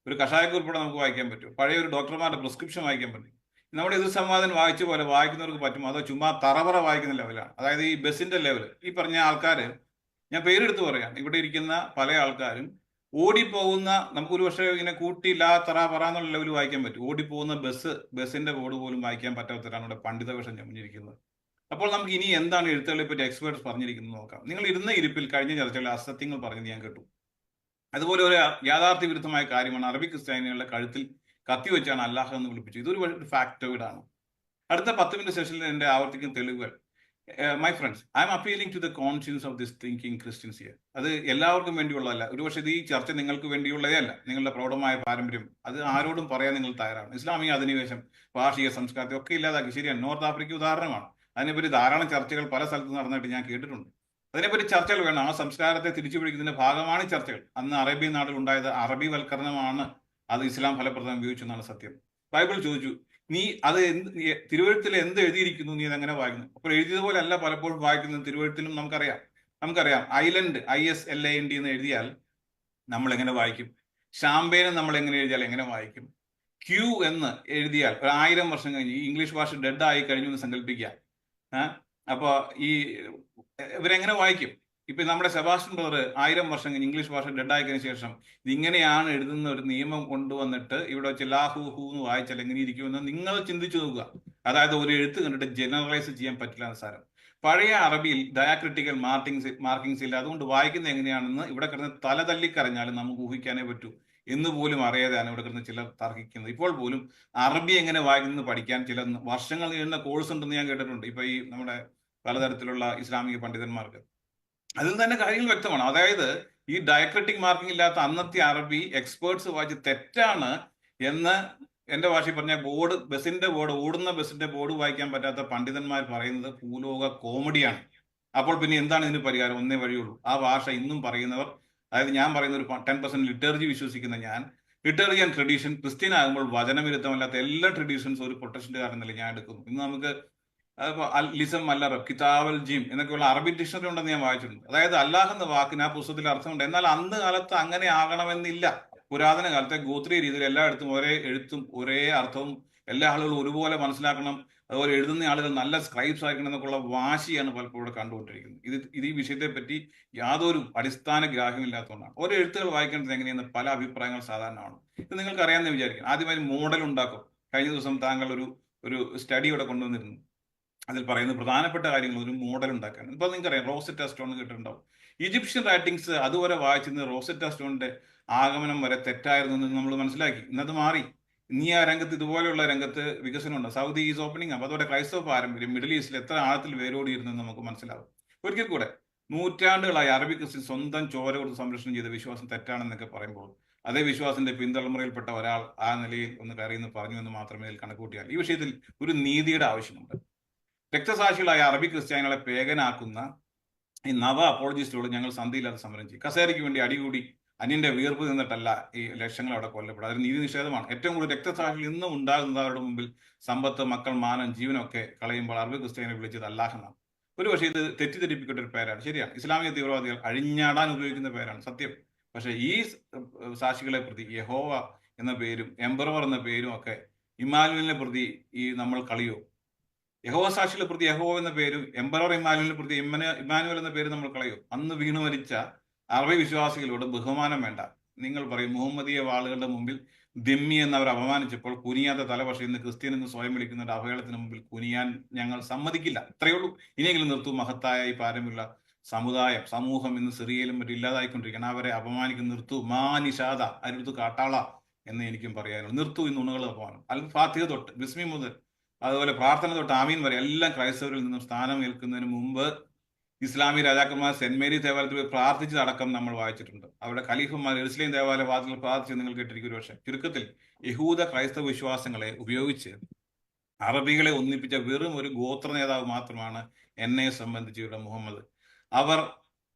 ഒരു കഷായക്കുറിപ്പോടെ നമുക്ക് വായിക്കാൻ പറ്റും. പഴയ ഒരു ഡോക്ടർമാരുടെ പ്രിസ്ക്രിപ്ഷൻ വായിക്കാൻ പറ്റും. നമ്മുടെ എതിർ സംവാദം വായിച്ച പോലെ വായിക്കുന്നവർക്ക് പറ്റും. അതോ ചുമ്മാ തറപറ വായിക്കുന്ന ലെവലാണ്. അതായത് ഈ ബസ്സിന്റെ ലെവൽ. ഈ പറഞ്ഞ ആൾക്കാർ, ഞാൻ പേരെടുത്ത് പറയാം, ഇവിടെ ഇരിക്കുന്ന പല ആൾക്കാരും ഓടിപ്പോകുന്ന, നമുക്കൊരു പക്ഷേ ഇങ്ങനെ കൂട്ടി ലാ തറ പറ എന്നുള്ള ലെവൽ വായിക്കാൻ പറ്റും. ഓടിപ്പോകുന്ന ബസ്സിന്റെ ബോർഡ് പോലും വായിക്കാൻ പറ്റാത്തവരാണ് ഇവിടെ പണ്ഡിത വേഷം ചമഞ്ഞിരിക്കുന്നത്. അപ്പോൾ നമുക്ക് ഇനി എന്താണ് എഴുത്തുകളെ പറ്റി എക്സ്പേർട്സ് പറഞ്ഞിരിക്കുന്നത് നോക്കാം. നിങ്ങൾ ഇരുന്ന ഇരിപ്പിൽ കഴിഞ്ഞ ചർച്ചകളിൽ അസത്യങ്ങൾ പറഞ്ഞത് ഞാൻ കേട്ടു. അതുപോലെ ഒരു യാഥാർത്ഥ്യ വിരുദ്ധമായ കാര്യമാണ് അറബി ക്രിസ്ത്യാനികളുടെ കഴുത്തിൽ കത്തി വെച്ചാണ് അല്ലാഹ് എന്ന് വിളിപ്പിച്ചു. ഇതൊരു ഫാക്ടോയിഡാണ്. അടുത്ത 10 മിനിറ്റ് സെഷനിൽ എൻ്റെ ആവർത്തിക്കുന്ന തെളിവുകൾ. My friends, I'm appealing to the conscience of this thinking Christians here. അത് എല്ലാവർക്കും വേണ്ടിയുള്ളതല്ല. ഒരുപക്ഷെ ഇത് ഈ ചർച്ച നിങ്ങൾക്ക് വേണ്ടിയുള്ളതേ അല്ല. നിങ്ങളുടെ പ്രൗഢമായ പാരമ്പര്യം അത് ആരോടും പറയാൻ നിങ്ങൾ തയ്യാറാണ്. ഇസ്ലാമിക അധിനിവേശം, ഭാഷീയ സംസ്കാരത്തെ ഒക്കെ ഇല്ലാതാക്കി. ശരിയാണ്, നോർത്ത് ആഫ്രിക്ക ഉദാഹരണമാണ്. അതിനെപ്പറ്റി ധാരാളം ചർച്ചകൾ പല സ്ഥലത്തും നടന്നിട്ട് ഞാൻ കേട്ടിട്ടുണ്ട്. അതിനെപ്പറ്റി ചർച്ചകൾ വേണം. ആ സംസ്കാരത്തെ തിരിച്ചു പിടിക്കുന്നതിന്റെ ഭാഗമാണ് ചർച്ചകൾ. അന്ന് അറേബ്യൻ നാട്ടിൽ ഉണ്ടായത് അറബി വൽക്കരണമാണ്. അത് ഇസ്ലാം ഫലപ്രദം ഉപയോഗിച്ചു എന്നാണ് സത്യം. ബൈബിൾ ചോദിച്ചു, നീ അത് തിരുവഴുത്തിൽ എന്ത് എഴുതിയിരിക്കുന്നു, നീ അതെങ്ങനെ വായിക്കുന്നു? അപ്പോൾ എഴുതിയതുപോലെ അല്ല പലപ്പോഴും വായിക്കുന്നത്. തിരുവഴുത്തിലും നമുക്കറിയാം ഐലൻഡ് ISLAND എന്ന് എഴുതിയാൽ നമ്മൾ എങ്ങനെ വായിക്കും? ഷാമ്പേന് നമ്മൾ എങ്ങനെ എഴുതിയാൽ എങ്ങനെ വായിക്കും? ക്യൂ എന്ന് എഴുതിയാൽ 1000 വർഷം കഴിഞ്ഞ് ഈ ഇംഗ്ലീഷ് ഭാഷ ഡെഡ് ആയി കഴിഞ്ഞു എന്ന് സങ്കല്പിക്കുക. അപ്പൊ ഈ ഇവരെങ്ങനെ വായിക്കും? ഇപ്പൊ നമ്മുടെ സെബാസ്റ്റ്യൻ ബ്രദർ 1000 വർഷം കഴിഞ്ഞ് ഇംഗ്ലീഷ് ഭാഷ ഡെഡായതിനു ശേഷം ഇതിങ്ങനെയാണ് എഴുതുന്ന ഒരു നിയമം കൊണ്ടുവന്നിട്ട് ഇവിടെ വെച്ച് ലാഹു ഹൂ എന്ന് വായിച്ചാൽ എങ്ങനെ ഇരിക്കുമെന്ന് നിങ്ങൾ ചിന്തിച്ചു നോക്കുക. അതായത് ഒരു എഴുത്ത് കണ്ടിട്ട് ജനറലൈസ് ചെയ്യാൻ പറ്റില്ല എന്ന് സാരം. പഴയ അറബിയിൽ ഡയാക്രിറ്റിക്കൽ മാർക്കിങ്സ് ഇല്ല. അതുകൊണ്ട് വായിക്കുന്നത് എങ്ങനെയാണെന്ന് ഇവിടെ കിടന്ന് തല തല്ലിക്കറിഞ്ഞാലും നമുക്ക് ഊഹിക്കാനേ പറ്റൂ എന്ന് പോലും അറിയാതെയാണ് ഇവിടെ കിടന്ന് ചിലർ തർക്കിക്കുന്നത്. ഇപ്പോൾ പോലും അറബി എങ്ങനെ വായിക്കുന്നത് പഠിക്കാൻ ചില വർഷങ്ങൾ നീളുന്ന കോഴ്സ് ഉണ്ടെന്ന് ഞാൻ കേട്ടിട്ടുണ്ട്. ഇപ്പൊ ഈ നമ്മുടെ പലതരത്തിലുള്ള ഇസ്ലാമിക പണ്ഡിതന്മാർക്ക് അതിൽ തന്നെ കാര്യങ്ങൾ വ്യക്തമാണ്. അതായത് ഈ ഡയക്രിറ്റിക് മാർക്കിംഗ് ഇല്ലാത്ത അന്നത്തെ അറബി എക്സ്പേർട്സ് വായിച്ച് തെറ്റാണ് എന്ന് എന്റെ ഭാഷയിൽ പറഞ്ഞ ഓടുന്ന ബസ്സിന്റെ ബോർഡ് വായിക്കാൻ പറ്റാത്ത പണ്ഡിതന്മാർ പറയുന്നത് ഭൂലോക കോമഡിയാണ്. അപ്പോൾ പിന്നെ എന്താണ് ഇതിന് പരിഹാരം? ഒന്നേ വഴിയുള്ളൂ. ആ ഭാഷ ഇന്നും പറയുന്നവർ, അതായത് ഞാൻ പറയുന്ന ഒരു 10% ലിറ്റർജി വിശ്വസിക്കുന്ന ഞാൻ, ലിറ്റർജി ആൻഡ് ട്രഡീഷൻ, ക്രിസ്ത്യൻ ആകുമ്പോൾ വചനവിരുദ്ധമല്ലാത്ത എല്ലാ ട്രഡീഷൻസും ഒരു പ്രൊട്ടക്ഷൻറ്റുകാരെന്നല്ല ഞാൻ എടുക്കുന്നു. ഇന്ന് നമുക്ക് അതിപ്പോ ലിസം അല്ലറബ്, കിതാബൽ ജീം എന്നൊക്കെയുള്ള അറബി ഡിക്ഷണറി ഉണ്ടെന്ന് ഞാൻ വായിച്ചിട്ടുണ്ട്. അതായത് അല്ലാഹ് എന്ന വാക്കിന് ആ പുസ്തകത്തിൽ അർത്ഥമുണ്ട്. എന്നാൽ അന്ന് കാലത്ത് അങ്ങനെ ആകണമെന്നില്ല. പുരാതന കാലത്തെ ഗോത്രീയ രീതിയിൽ എല്ലായിടത്തും ഒരേ എഴുത്തും ഒരേ അർത്ഥവും എല്ലാ ആളുകളും ഒരുപോലെ മനസ്സിലാക്കണം, അതുപോലെ എഴുതുന്ന ആളുകൾ നല്ല സ്ക്രൈബ്സ് ആയിരിക്കണം എന്നൊക്കെയുള്ള വാശിയാണ് പലപ്പോഴും കണ്ടുകൊണ്ടിരിക്കുന്നത്. ഇത് ഈ വിഷയത്തെ പറ്റി യാതൊരു അടിസ്ഥാന ഗ്രാഹ്യമില്ലാത്തതുകൊണ്ടാണ്. ഓരോ എഴുത്തുകൾ വായിക്കേണ്ടത് എങ്ങനെയെന്ന് പല അഭിപ്രായങ്ങൾ സാധാരണമാണ്. ഇത് നിങ്ങൾക്ക് അറിയാമെന്ന് വിചാരിക്കും. ആദ്യമായി മോഡൽ ഉണ്ടാക്കും. കഴിഞ്ഞ ദിവസം താങ്കൾ ഒരു സ്റ്റഡി ഇവിടെ കൊണ്ടുവന്നിരുന്നു. അതിൽ പറയുന്ന പ്രധാനപ്പെട്ട കാര്യങ്ങൾ ഒരു മോഡൽ ഉണ്ടാക്കാൻ. ഇപ്പോൾ നിങ്ങൾക്കറിയാം, റോസെറ്റ സ്റ്റോൺ കേട്ടിട്ടുണ്ടാവും. ഈജിപ്ഷ്യൻ റൈറ്റിംഗ്സ് അതുവരെ വായിച്ചിരുന്നത് റോസെറ്റ സ്റ്റോണിന്റെ ആഗമനം വരെ തെറ്റായിരുന്നു എന്ന് നമ്മൾ മനസ്സിലാക്കി. ഇന്നത് മാറി. ഇനി ആ രംഗത്ത് ഇതുപോലെയുള്ള രംഗത്ത് വികസനമുണ്ട്. Saudi is opening up. അതോടെ ക്രൈസ്തവ പാരമ്പര്യം മിഡിൽ ഈസ്റ്റിൽ എത്ര ആഴത്തിൽ വേരോടിയിരുന്നെന്ന് നമുക്ക് മനസ്സിലാവും. ഒരിക്കൽ കൂടെ നൂറ്റാണ്ടുകളായി അറബി ക്രിസ്ത്യൻ സ്വന്തം ചോര കൊടുത്ത് സംരക്ഷണം ചെയ്ത വിശ്വാസം തെറ്റാണെന്നൊക്കെ പറയുമ്പോൾ അതേ വിശ്വാസത്തിന്റെ പിന്തലമുറയിൽപ്പെട്ട ഒരാൾ ആ നിലയിൽ ഒന്ന് കയറിയെന്ന് പറഞ്ഞു എന്ന് മാത്രമേ ഇതിൽ കണക്കൂട്ടിയാൽ ഈ വിഷയത്തിൽ ഒരു നീതിയുടെ ആവശ്യമുണ്ട്. രക്തസാക്ഷികളായ അറബി ക്രിസ്ത്യാനികളെ പേഗനാക്കുന്ന ഈ നവ അപ്പോളജിസ്റ്റുകൾ ഞങ്ങൾ സന്ധിയില്ലാതെ സമരം ചെയ്യും. കസേരയ്ക്ക് വേണ്ടി അടികൂടി അന്യന്റെ വീർപ്പ് നിന്നിട്ടല്ല ഈ ലക്ഷങ്ങൾ അവിടെ കൊല്ലപ്പെടുക. അതൊരു നീതി നിഷേധമാണ്. ഏറ്റവും കൂടുതൽ രക്തസാക്ഷികൾ ഇന്നും ഉണ്ടാകുന്നത് അവരുടെ മുമ്പിൽ സമ്പത്ത്, മക്കൾ, മാനം, ജീവനൊക്കെ കളയുമ്പോൾ അറബി ക്രിസ്ത്യാനിയെ വിളിച്ചത് അല്ലാഹെന്നാണ്. ഒരു പക്ഷേ ഇത് തെറ്റിദ്ധരിപ്പിക്കേണ്ട ഒരു പേരാണ്. ശരിയാണ്, ഇസ്ലാമിക തീവ്രവാദികൾ അഴിഞ്ഞാടാൻ ഉപയോഗിക്കുന്ന പേരാണ്, സത്യം. പക്ഷെ ഈ സാക്ഷികളെ പ്രതി യഹോവ എന്ന പേരും എംബറവർ എന്ന പേരും ഒക്കെ ഇമ്മാനുവലിനെ പ്രതി ഈ നമ്മൾ കളിയോ? യഹോവ സാക്ഷികളെ പ്രതി യഹോവ എന്ന പേരും എംബറവർ ഇമ്മാനുവലിനെ പ്രതി ഇമ്മാനുവൽ എന്ന പേരും നമ്മൾ കളയോ? അന്ന് വീണു മരിച്ച അറബി വിശ്വാസികളോട് ബഹുമാനം വേണ്ട. നിങ്ങൾ പറയും മുഹമ്മദീയ വാളുകളുടെ മുമ്പിൽ ദിമ്മി എന്നവർ അപമാനിച്ചപ്പോൾ കുനിയാത്ത തല, പക്ഷേ ഇന്ന് ക്രിസ്ത്യൻ എന്ന് സ്വയം വിളിക്കുന്നവരുടെ അവഹേളനത്തിന് മുമ്പിൽ കുനിയാൻ ഞങ്ങൾ സമ്മതിക്കില്ല. ഇത്രയേ ഉള്ളൂ. ഇനിയെങ്കിലും നിർത്തൂ. മഹത്തായ ഈ പാരമ്പര്യമുള്ള സമുദായം, സമൂഹം ഇന്ന് സിറിയയിലും മറ്റും ഇല്ലാതായിക്കൊണ്ടിരിക്കുകയാണ്. അവരെ അപമാനിക്കുന്ന നിർത്തൂ. മാനിഷാദ അരുത് കാട്ടാള എന്ന് എനിക്കും പറയാനുള്ളൂ. നിർത്തൂ ഈ നുണകൾ അപമാനം. അൽ ഫാത്തിഹ തൊട്ട് ബിസ്മി മുതൽ അതുപോലെ പ്രാർത്ഥന തൊട്ട് ആമീൻ വരെ എല്ലാം ക്രൈസ്തവരിൽ നിന്നും സ്ഥാനം ഏൽക്കുന്നതിന് മുമ്പ് ഇസ്ലാമി രാജാക്കന്മാർ സെന്റ് മേരി ദേവാലയത്തിൽ പോയി പ്രാർത്ഥിച്ചതടക്കം നമ്മൾ വായിച്ചിട്ടുണ്ട്. അവരുടെ ഖലീഫന്മാർ എറുസലേം ദേവാലയ വാതിൽ പ്രാർത്ഥിച്ച് നിങ്ങൾ കേട്ടിരിക്കും. ഒരു പക്ഷേ ചുരുക്കത്തിൽ യഹൂദ ക്രൈസ്തവ വിശ്വാസങ്ങളെ ഉപയോഗിച്ച് അറബികളെ ഒന്നിപ്പിച്ച വെറും ഒരു ഗോത്ര നേതാവ് മാത്രമാണ് എന്നെ സംബന്ധിച്ചുള്ള മുഹമ്മദ്. അവർ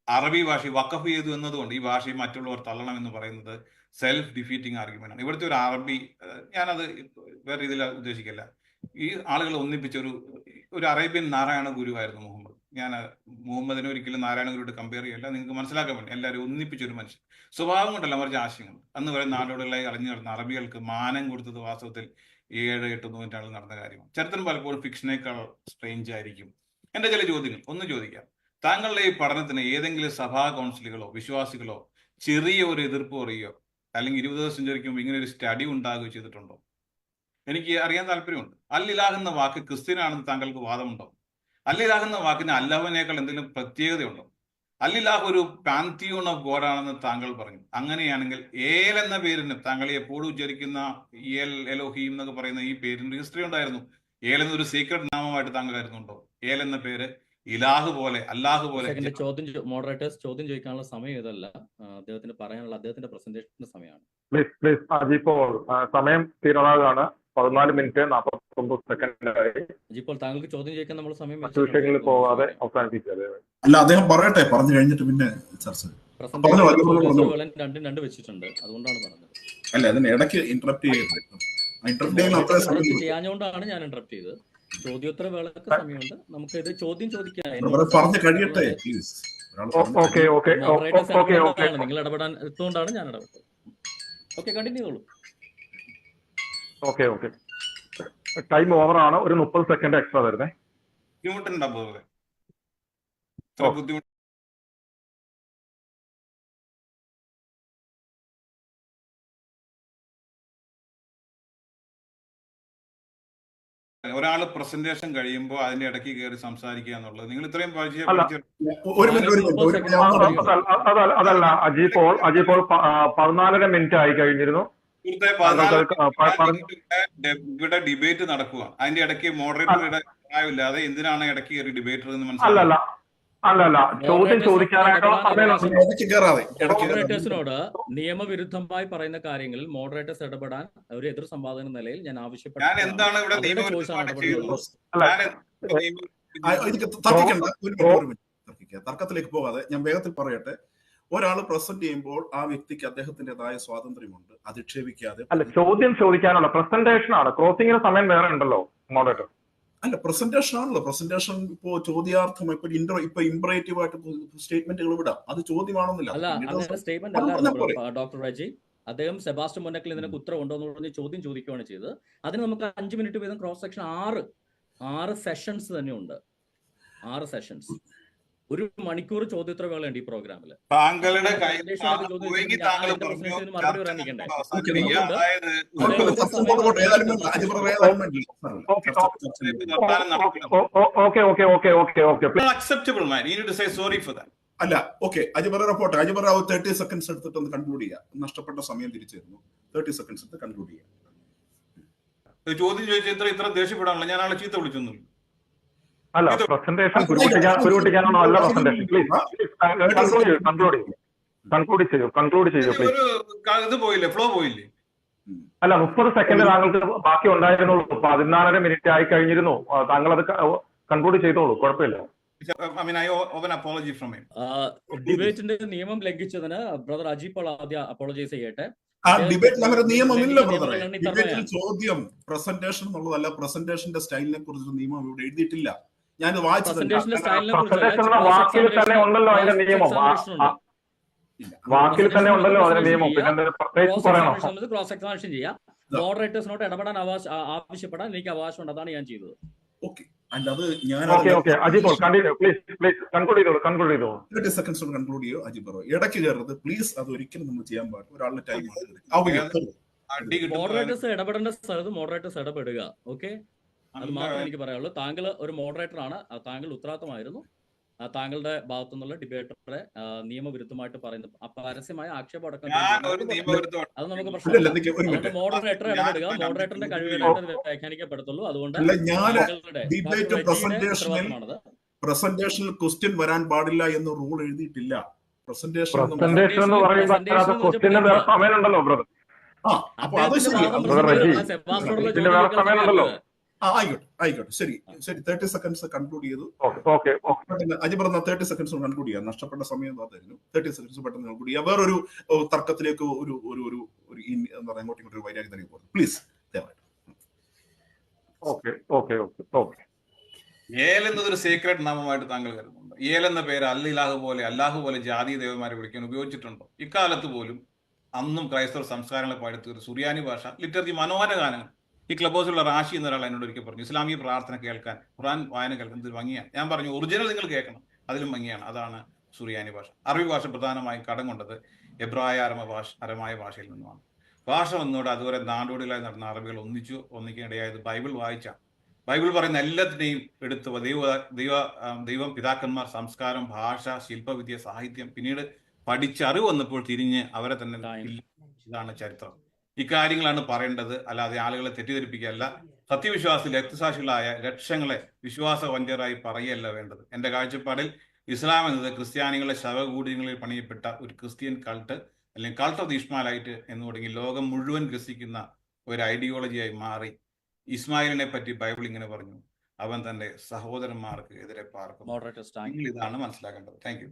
അറബി ഭാഷ വഖഫ് ചെയ്തു എന്നതുകൊണ്ട് ഈ ഭാഷയെ മറ്റുള്ളവർ തള്ളണം എന്ന് പറയുന്നത് സെൽഫ് ഡിഫീറ്റിംഗ് ആർഗ്യുമെന്റ് ആണ്. ഇവിടുത്തെ ഒരു അറബി, ഞാനത് വേറെ രീതിയിൽ ഉദ്ദേശിക്കില്ല, ഈ ആളുകളെ ഒന്നിപ്പിച്ച ഒരു അറേബ്യൻ നാരായണ ഗുരുവായിരുന്നു മുഹമ്മദ്. ഞാൻ മുഹമ്മദിനെ ഒരിക്കലും നാരായണ ഗുരുവായിട്ട് കമ്പയർ ചെയ്യല്ല, നിങ്ങൾക്ക് മനസ്സിലാക്കാൻ വേണ്ടി. എല്ലാവരും ഒന്നിപ്പിച്ചൊരു മനുഷ്യൻ, സ്വഭാവം കൊണ്ടല്ല മറിച്ച് ആശയങ്ങൾ. അന്ന് വരെ നാടോടുകളായി അളഞ്ഞു നടന്ന അറബികൾക്ക് മാനം കൊടുത്തത് വാസ്തവത്തിൽ 7-8 നൂറ്റാണ്ടിൽ നടന്ന കാര്യമാണ്. ചരിത്രം പലപ്പോഴും ഫിക്ഷനേക്കാൾ സ്ട്രേഞ്ച് ആയിരിക്കും. എന്റെ ചില ചോദ്യങ്ങൾ ഒന്ന് ചോദിക്കാം. താങ്കളുടെ ഈ പഠനത്തിന് ഏതെങ്കിലും സഭാ കൗൺസിലുകളോ വിശ്വാസികളോ ചെറിയ ഒരു എതിർപ്പ് പറയുകയോ അല്ലെങ്കിൽ 20ാം സെഞ്ചുറിക്ക് മുമ്പ് ഇങ്ങനെ ഒരു സ്റ്റഡി ഉണ്ടാകുകയോ ചെയ്തിട്ടുണ്ടോ? എനിക്ക് അറിയാൻ താല്പര്യമുണ്ട്. അൽ ഇലാഹ് എന്ന വാക്ക് ക്രിസ്ത്യനാണെന്ന് താങ്കൾക്ക് വാദമുണ്ടോ? അൽ ഇലാഹ് എന്ന വാക്കിന് അല്ലാഹുവിനേക്കാൾ എന്തെങ്കിലും പ്രത്യേകതയുണ്ടോ? അൽ ഇലാഹ് ഒരു പാന്തിയോൺ ഓഫ് ഗോഡ് ആണെന്ന് താങ്കൾ പറഞ്ഞു. അങ്ങനെയാണെങ്കിൽ ഏൽ എന്ന പേരിന് താങ്കൾ എപ്പോഴും ഉച്ചരിക്കുന്ന ഏൽ എലോഹീം എന്നൊക്കെ പറയുന്ന ഈ പേരിന് ഹിസ്റ്ററി ഉണ്ടായിരുന്നു. ഏൽ എന്നൊരു സീക്രട്ട് നാമമായിട്ട് താങ്കൾ കരുതുന്നുണ്ടോ? ഏൽ എന്ന പേര് ഇലാഹ് പോലെ, അല്ലാഹ് പോലെ. മോഡറേറ്റേഴ്സ് ചോദ്യം ചോദിക്കാനുള്ള സമയം ഇതല്ല, അദ്ദേഹത്തിന് പറയാനുള്ള അദ്ദേഹത്തിന്റെ പ്രസന്റേഷന്റെ സമയമാണ്. പ്ലീസ് അജിപ്പോൾ സമയം തീരാനാണ്. 14 മിനിറ്റ് 49 സെക്കൻഡായി. ഇപ്പോൾ താങ്കൾക്ക് ചോദ്യം ചോദിക്കാൻ നമ്മൾ സമയം വിഷയങ്ങളിൽ പോകാതെ അവസാനിപ്പിച്ചത്. അല്ല, അദ്ദേഹം പറയട്ടെ, പറഞ്ഞു കഴിഞ്ഞിട്ട് പിന്നെ ചർച്ച രണ്ടും വെച്ചിട്ടുണ്ട്, അതുകൊണ്ടാണ് പറഞ്ഞത്. അല്ല, അതിന് ഇടയ്ക്ക് ഇന്ററപ്റ്റ് ചെയ്യാഞ്ഞുകൊണ്ടാണ് ഞാൻ ഇന്ററപ്റ്റ് ചെയ്തത്. ചോദ്യോത്തര വേളക്ക് സമയമുണ്ട്, നമുക്ക് ഇത് ചോദ്യം ചോദിക്കാൻ നിങ്ങൾ ഇടപെടാൻ എത്തുകൊണ്ടാണ് ഞാൻ ഇടപെട്ടത്. ഓക്കെ, കണ്ടിന്യൂ ചെയ്തോളൂ. ഓക്കെ, ടൈം ഓവർ ആണ്. ഒരു 30 സെക്കൻഡ് എക്സ്ട്രാ തരുന്നേ. ഒരാള് പ്രസന്റേഷൻ കഴിയുമ്പോൾ അതിന്റെ ഇടയ്ക്ക് കയറി സംസാരിക്കുക എന്നുള്ളത് നിങ്ങൾ ഇത്രയും അതല്ല. അജിപ്പോൾ 14.5 മിനിറ്റ് ആയി കഴിഞ്ഞിരുന്നു. ഇവിടെ ഡിബേറ്റ് നടക്കുക, അതിന്റെ ഇടയ്ക്ക് മോഡറേറ്ററുടെ സഹായമില്ലാതെ എന്തിനാണ് ഇടയ്ക്ക് കയറി ഡിബേറ്റർ എന്ന് മനസ്സിലായില്ല. അല്ലല്ല, ചോദ്യം ചോദിക്കാനായിട്ട് മോഡറേറ്റേഴ്സിനോട് നിയമവിരുദ്ധമായി പറയുന്ന കാര്യങ്ങളിൽ മോഡറേറ്റേഴ്സ് ഇടപെടാൻ ഒരു എതിർ സംവാദന നിലയിൽ ഞാൻ ആവശ്യപ്പെട്ടു. തർക്കത്തിലേക്ക് പോകാതെ ഞാൻ വേഗത്തിൽ പറയട്ടെ. ഒരാൾ പ്രസന്റ് ചെയ്യുമ്പോൾ ആ വ്യക്തിക്ക് അദ്ദേഹത്തിന്റേതായ സ്വാതന്ത്ര്യമുണ്ട്, അധിക്ഷേപിക്കാതെ. അല്ല, ചോദ്യം ചോദിക്കാനുള്ള പ്രസന്റേഷൻ ആണ്. ക്രോസിംഗിന് സമയം വേറെ ഉണ്ടല്ലോ മോഡറേറ്റർ. അല്ല, പ്രസന്റേഷൻ ആണല്ലോ. പ്രസന്റേഷൻ ഇപ്പോ ചോദ്യാർത്ഥം ഇപ്പൊ ഇംപറേറ്റീവ് ആയിട്ട് സ്റ്റേറ്റ്മെന്റുകൾ വിടാം, അത് ചോദ്യമാണെന്നില്ല. ഡോക്ടർ രാജി, അദ്ദേഹം സെബാസ്റ്റ്യൻ മുന്നക്കൽ ഇതിനൊക്കെ ഉത്തരവുണ്ടോ എന്ന് പറഞ്ഞ് ചോദ്യം ചോദിക്കുകയാണ് ചെയ്തത്. അതിന് നമുക്ക് 5 മിനിറ്റ് വീതം ക്രോസ് സെക്ഷൻ 6 സെഷൻസ് തന്നെ ഉണ്ട്. 6 സെഷൻസ്, 1 മണിക്കൂർ ചോദ്യോത്തര വേളയുണ്ട് ഈ പ്രോഗ്രാമിൽ. താങ്കളുടെ അല്ല, ഓക്കെ, അജിബറ പോട്ടെ. അജിബറ 30 സെക്കൻഡ്സ് എടുത്തിട്ട് ഒന്ന് കൺക്ലൂഡ് ചെയ്യാം. നഷ്ടപ്പെട്ട സമയം തിരിച്ചു തരുന്നു. 30 സെക്കൻഡ്സ് എടുത്ത് കൺക്ലൂഡ് ചെയ്യാം. ഒരു ചോദ്യം ചോദിച്ചാൽ ഇത്ര ദേഷ്യപ്പെടാനുള്ള ഞാൻ ആളെ ചീത്ത വിളിച്ചൊന്നുമില്ല. അല്ല, പ്രസന്റേഷൻ പുരോഗമിക്കാനാണോ? അല്ല, പ്രസന്റേഷൻ പ്ലീസ് കൺക്ലൂഡ് ചെയ്യൂ പ്ലീസ്. ഒരു ഇത് പോയില്ലേ, ഫ്ലോ പോയില്ലേ? അല്ല, 30 സെക്കൻഡ് താങ്കൾക്ക് ബാക്കി ഉണ്ടായിരുന്നുള്ളൂ. 14.5 മിനിറ്റ് ആയി കഴിഞ്ഞിരുന്നു. താങ്കൾ അത് കൺക്ലൂഡ് ചെയ്തോളൂ, കുഴപ്പമില്ല. ഡിബേറ്റിന്റെ നിയമം ലംഘിച്ചതിന് ബ്രദർ അജി പോൾ ആദ്യം അപ്പോളജൈസ് ചെയ്യട്ടെ. ആ ഡിബേറ്റിൽ അങ്ങനെ നിയമമില്ല ബ്രദറെ. ഡിബേറ്റിൽ ചോദ്യം പ്രസന്റേഷൻ എന്നുള്ളതല്ല, പ്രസന്റേഷന്റെ സ്റ്റൈലിനെ കുറിച്ച് നിയമം ഇവിടെ എഴുതിയിട്ടില്ല. ഞാൻ വാക്കിൽ തന്നെ ഉണ്ടല്ലോ അതിന്റെ നിയമം, വാക്കിൽ തന്നെ ഉണ്ടല്ലോ അതിന്റെ നിയമം. പിന്നെ പ്രത്യേകിച്ച് പറയണം. ക്രോസ് എക്സാമിനേഷൻ ചെയ്യാം. മോഡറേറ്റേഴ്സിനോട് ഇടപെടാൻ ആവശ്യപ്പെടാൻ എനിക്ക് അവകാശമുണ്ട്. അതാണ് ഞാൻ ചെയ്തത്. ഇടയ്ക്ക് കയറുന്നത് പ്ലീസ്, അത് ഒരിക്കലും നമ്മൾ ചെയ്യാൻ പാടില്ല. ഒരാളുടെ ടൈം മോഡറേറ്റേഴ്സ് ഇടപെടേണ്ട സ്ഥലത്ത് മോഡറേറ്റേഴ്സ് ഇടപെടുക. ഓക്കെ, അത് മാത്രമേ എനിക്ക് പറയാനുള്ളൂ. താങ്കൾ ഒരു മോഡറേറ്റർ ആണ്, താങ്കൾ ഉത്തരവാദിത്തമായിരുന്നു. താങ്കളുടെ ഭാഗത്തു നിന്നുള്ള ഡിബേറ്ററെ നിയമവിരുദ്ധമായിട്ട് പറയുന്നത് പരസ്യമായ ആക്ഷേപം അടക്കം അത് നമുക്ക് പ്രശ്നമില്ല. മോഡറേറ്റർ ഇടപെടുക. മോഡറേറ്ററിന്റെ കഴിവിലായിട്ട് വ്യാഖ്യാനിക്കപ്പെടത്തുള്ളൂ. അതുകൊണ്ട് പ്രസന്റേഷനിൽ ക്വസ്റ്റ്യൻ വരാൻ പാടില്ല എന്ന് റൂൾ എഴുതിയിട്ടില്ല. പ്രസന്റേഷൻ എന്ന് പറയുമ്പോൾ സമയമുണ്ടല്ലോ ബ്രദർ. അപ്പൊ അത് സമയമുണ്ടല്ലോ. ആയിക്കോട്ടെ, ശരി 30 സെക്കൻഡ്സ് കൺക്ലൂഡ് ചെയ്തു. അജിബ്ര 30 സെക്കൻഡ്സ് കൺക്ലൂഡ് ചെയ്യാം. നഷ്ടപ്പെട്ട സമയം അതായിരുന്നു. 30 സെക്കൻഡ്സ് പെട്ടെന്ന് കൺക്ലൂഡ് ചെയ്യാം. വേറൊരു തർക്കത്തിലേക്ക് എന്താ പറയുക, അങ്ങോട്ടും ഇങ്ങോട്ടും വൈരാഗ്യത്തിലേക്ക് പോകുന്നു പ്ലീസ്. ഏൽ എന്നതൊരു സീക്രട്ട് നാമമായിട്ട് താങ്കൾ കരുതുന്നുണ്ട്? ഏൽ എന്ന പേര് അല്ലാഹു പോലെ ജാതി ദേവന്മാരെ വിളിക്കാൻ ഉപയോഗിച്ചിട്ടുണ്ടോ? ഇക്കാലത്ത് പോലും അന്നും ക്രൈസ്തവ സംസ്കാരങ്ങളെ പാടുത്ത സുറിയാനി ഭാഷ, ലിറ്റർജി, മനോഹര ഗാനങ്ങൾ. ഈ ക്ലബ് ഹൗസിലുള്ള റാഷി എന്നൊരാൾ എന്നോട് ഒരിക്കൽ പറഞ്ഞു, ഇസ്ലാമിക പ്രാർത്ഥന കേൾക്കാൻ, ഖുർആൻ വായന കേൾക്കാൻ ഇത് ഭംഗിയാണ്. ഞാൻ പറഞ്ഞു, ഒറിജിനൽ നിങ്ങൾ കേൾക്കണം, അതിലും ഭംഗിയാണ്. അതാണ് സുറിയാനി ഭാഷ. അറബി ഭാഷ പ്രധാനമായും കടം കൊണ്ടത് എബ്രായ അരമായ ഭാഷയിൽ നിന്നുമാണ്. ഭാഷ വന്നോട് അതുവരെ നാടോടികളായി നടന്ന അറബികൾ ഒന്നിക്കാനിടയായത് ബൈബിൾ വായിച്ചാണ്. ബൈബിൾ പറയുന്ന എല്ലാത്തിനെയും എടുത്ത് ദൈവം, പിതാക്കന്മാർ, സംസ്കാരം, ഭാഷ, ശില്പവിദ്യ, സാഹിത്യം, പിന്നീട് പഠിച്ച് അറിവ് വന്നപ്പോൾ തിരിഞ്ഞ് അവരെ തന്നെ. ഇതാണ് ചരിത്രം. ഇക്കാര്യങ്ങളാണ് പറയേണ്ടത്, അല്ലാതെ ആളുകളെ തെറ്റിദ്ധരിപ്പിക്കുകയല്ല. സത്യവിശ്വാസത്തിൽ രക്തസാക്ഷികളായ ലക്ഷങ്ങളെ വിശ്വാസ വഞ്ചരായി പറയുകയല്ല വേണ്ടത്. എന്റെ കാഴ്ചപ്പാടിൽ ഇസ്ലാം എന്നത് ക്രിസ്ത്യാനികളെ ശവകൂടീരങ്ങളിൽ പണിയപ്പെട്ട ഒരു ക്രിസ്ത്യൻ കൾട്ട്, അല്ലെങ്കിൽ കൾട്ട് ഓഫ് ദി ഇസ്മായിലൈറ്റ് എന്ന് തുടങ്ങി ലോകം മുഴുവൻ ഗ്രസിക്കുന്ന ഒരു ഐഡിയോളജിയായി മാറി. ഇസ്മായിലിനെ പറ്റി ബൈബിൾ ഇങ്ങനെ പറഞ്ഞു, അവൻ തന്റെ സഹോദരന്മാർക്ക് എതിരെ പാർക്കും. ഇതാണ് മനസ്സിലാക്കേണ്ടത്. Thank you.